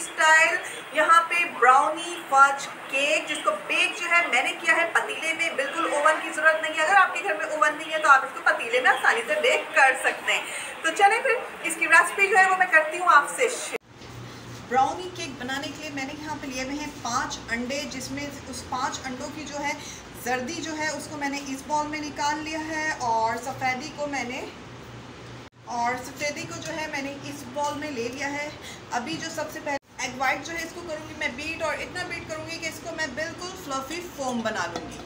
Style यहाँ पे brownie fudge cake, जिसको बेक जो है मैंने किया है पतीले में। बिल्कुल ओवन की ज़रूरत नहीं है। अगर आपके घर में ओवन नहीं है तो आप इसको पतीले में आसानी से बेक कर सकते हैं। तो चलें फिर इसकी रेसिपी जो है वो मैं करती हूँ आपसे शेयर। ब्राउनी केक बनाने के लिए मैंने यहाँ पे लिए हुए हैं 5 अंडे, जिसमें उस 5 अंडों की जो है जर्दी जो है उसको मैंने इस बॉल में निकाल लिया है, और सफ़ेदी को जो है मैंने इस बॉल में ले लिया है। अभी जो सबसे पहले एग वाइट जो है इसको करूँगी मैं बीट, और इतना बीट करूँगी कि इसको मैं बिल्कुल फ्लफी फोम बना लूँगी।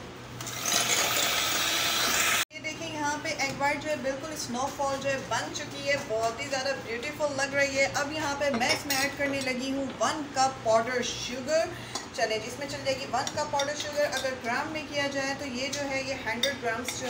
ये देखिए यहाँ पे एग वाइट जो है बिल्कुल स्नोफॉल जो है बन चुकी है, बहुत ही ज़्यादा ब्यूटीफुल लग रही है। अब यहाँ पे मैं इसमें ऐड करने लगी हूँ 1 कप पाउडर शुगर। चले जिसमें चल जाएगी 1 कप पाउडर शुगर। अगर ग्राम में किया जाए तो ये जो है ये 200 ग्राम्स जो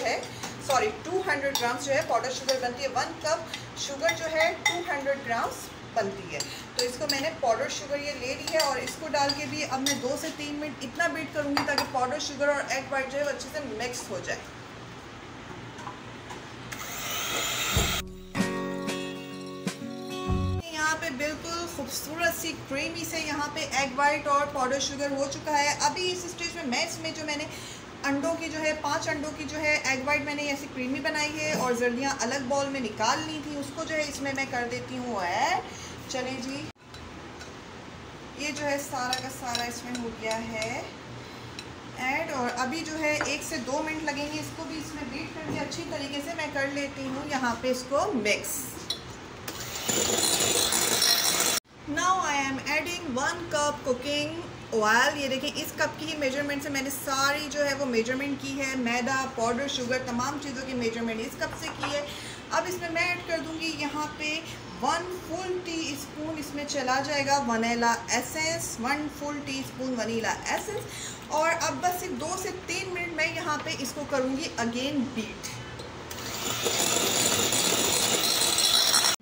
है पाउडर शुगर बनती है। 1 कप शुगर जो है 200 ग्राम्स बनती है। तो इसको मैंने पाउडर शुगर ये ले ली है, और इसको डाल के भी अब मैं 2 से 3 मिनट इतना बीट करूँगी ताकि पाउडर शुगर और एग वाइट जो है अच्छे से मिक्स हो जाए। यहाँ पे बिल्कुल खूबसूरत सी क्रीमी से यहाँ पे एग वाइट और पाउडर शुगर हो चुका है। अभी इस स्टेज में मैं इसमें जो मैंने अंडों की जो है 5 अंडों की जो है एग वाइट मैंने ऐसी क्रीमी बनाई है, और जर्दियाँ अलग बॉल में निकाल ली थी, उसको जो है इसमें मैं कर देती हूँ ऐड। चले जी, ये जो है सारा का सारा इसमें हो गया है ऐड, और अभी जो है 1 से 2 मिनट लगेंगे इसको भी इसमें बीट करके अच्छी तरीके से मैं कर लेती हूँ यहाँ पे इसको mix. Now I am adding 1 cup cooking oil. ये देखिए इस कप की ही मेजरमेंट से मैंने सारी जो है वो मेजरमेंट की है। मैदा, पाउडर शुगर, तमाम चीज़ों की मेजरमेंट इस कप से की है। अब इसमें मैं ऐड कर दूंगी यहाँ पे 1 फुल टी स्पून इसमें चला जाएगा vanilla essence, 1 full tea spoon vanilla essence. और अब बस सिर्फ 2 से 3 मिनट मैं यहाँ पे इसको करूँगी अगेन बीट।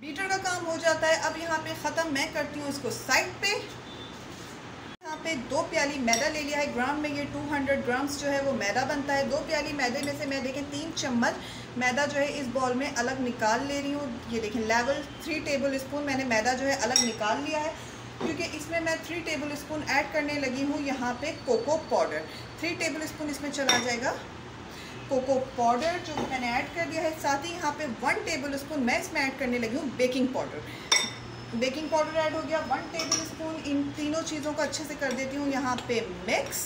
बीटर का काम हो जाता है। अब यहाँ पे ख़त्म मैं करती हूँ इसको साइड पे। यहाँ पे 2 प्याली मैदा ले लिया है। ग्राम में ये 200 ग्राम्स जो है वो मैदा बनता है। 2 प्याली मैदे में से मैं देखें 3 चम्मच मैदा जो है इस बॉल में अलग निकाल ले रही हूँ। ये देखें लेवल 3 टेबल स्पून मैंने मैदा जो है अलग निकाल लिया है, क्योंकि इसमें मैं 3 टेबल स्पून ऐड करने लगी हूँ यहाँ पे कोको पाउडर। 3 टेबल स्पून इसमें चला जाएगा कोको पाउडर जो मैंने ऐड कर दिया है। साथ ही यहाँ पे 1 टेबल स्पून मैं इसमें ऐड करने लगी हूँ baking powder. Baking powder add हो गया 1 टेबल स्पून। इन तीनों चीज़ों को अच्छे से कर देती हूँ यहाँ पे मिक्स।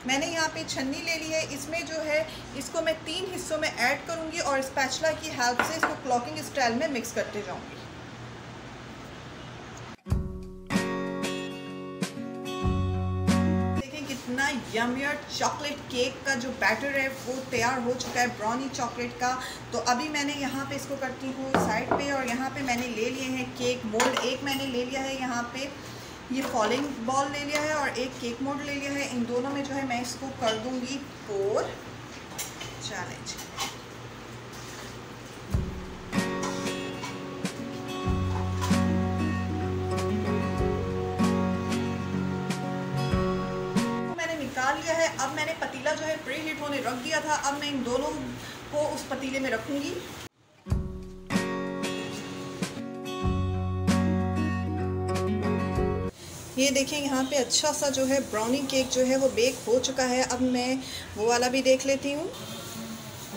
मैंने यहाँ पे छन्नी ले ली है, इसमें जो है इसको मैं 3 हिस्सों में ऐड करूँगी, और स्पैचुला की हेल्प से इसको क्लॉकिंग स्टाइल में मिक्स करते जाऊँगी। इतना यमियर चॉकलेट केक का जो बैटर है वो तैयार हो चुका है, ब्राउनी चॉकलेट का। तो अभी मैंने यहाँ पे इसको करती हूँ साइड पे, और यहाँ पे मैंने ले लिए हैं केक मोल्ड। एक मैंने ले लिया है यहाँ पे ये फॉलिंग बॉल ले लिया है, और एक केक मोल्ड ले लिया है। इन दोनों में जो है मैं इसको कर दूँगी पोर। चैलेंज लिया है। अब मैंने पतीला जो है प्री हीट होने रख दिया था। अब मैं इन दोनों को उस पतीले में रखूंगी। ये देखिए यहाँ पे अच्छा सा जो है ब्राउनी केक जो है वो बेक हो चुका है। अब मैं वो वाला भी देख लेती हूँ।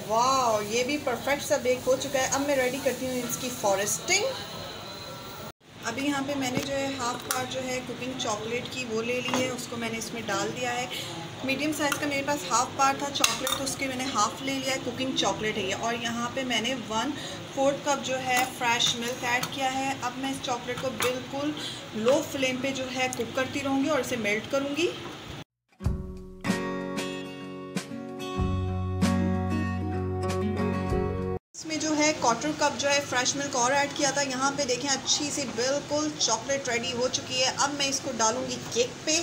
वाह, ये भी परफेक्ट सा बेक हो चुका है। अब मैं रेडी करती हूँ इसकी फ्रॉस्टिंग। अभी यहाँ पे मैंने जो है हाफ पार्ट जो है कुकिंग चॉकलेट की वो ले ली है, उसको मैंने इसमें डाल दिया है। मीडियम साइज़ का मेरे पास हाफ पार्ट था चॉकलेट, तो उसके मैंने हाफ़ ले लिया है। कुकिंग चॉकलेट है ये। और यहाँ पे मैंने 1/4 कप जो है फ्रेश मिल्क ऐड किया है। अब मैं इस चॉकलेट को बिल्कुल लो फ्लेम पे जो है कुक करती रहूँगी और इसे मेल्ट करूँगी। इसमें जो है 1/4 कप जो है फ्रेश मिल्क और ऐड किया था। यहाँ पे देखें अच्छी सी बिल्कुल चॉकलेट रेडी हो चुकी है। अब मैं इसको डालूँगी केक पे।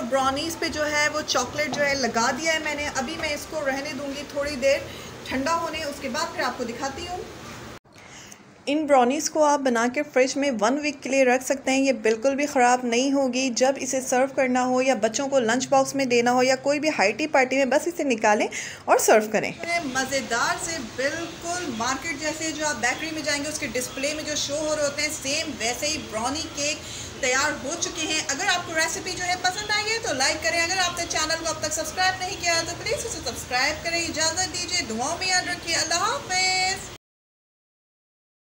ब्राउनीज़ पे जो है वो चॉकलेट जो है लगा दिया है मैंने। अभी मैं इसको रहने दूंगी थोड़ी देर ठंडा होने, उसके बाद फिर आपको दिखाती हूँ। इन ब्राउनीज़ को आप बना के फ्रिज में 1 वीक के लिए रख सकते हैं। ये बिल्कुल भी ख़राब नहीं होगी। जब इसे सर्व करना हो या बच्चों को लंच बॉक्स में देना हो या कोई भी हाई टी पार्टी में, बस इसे निकालें और सर्व करें। मज़ेदार से बिल्कुल मार्केट जैसे जो आप बेकरी में जाएंगे उसके डिस्प्ले में जो शो हो रहे होते हैं, सेम वैसे ही ब्राउनी केक तैयार हो चुके हैं। अगर आपको रेसिपी जो है पसंद आई है तो लाइक करें। अगर आपने चैनल को अब तक सब्सक्राइब नहीं किया तो प्लीज़ उसे सब्सक्राइब करें। इजाज़त दीजिए, दुआओं में याद रखिए। अल्लाह हाफ़िज़।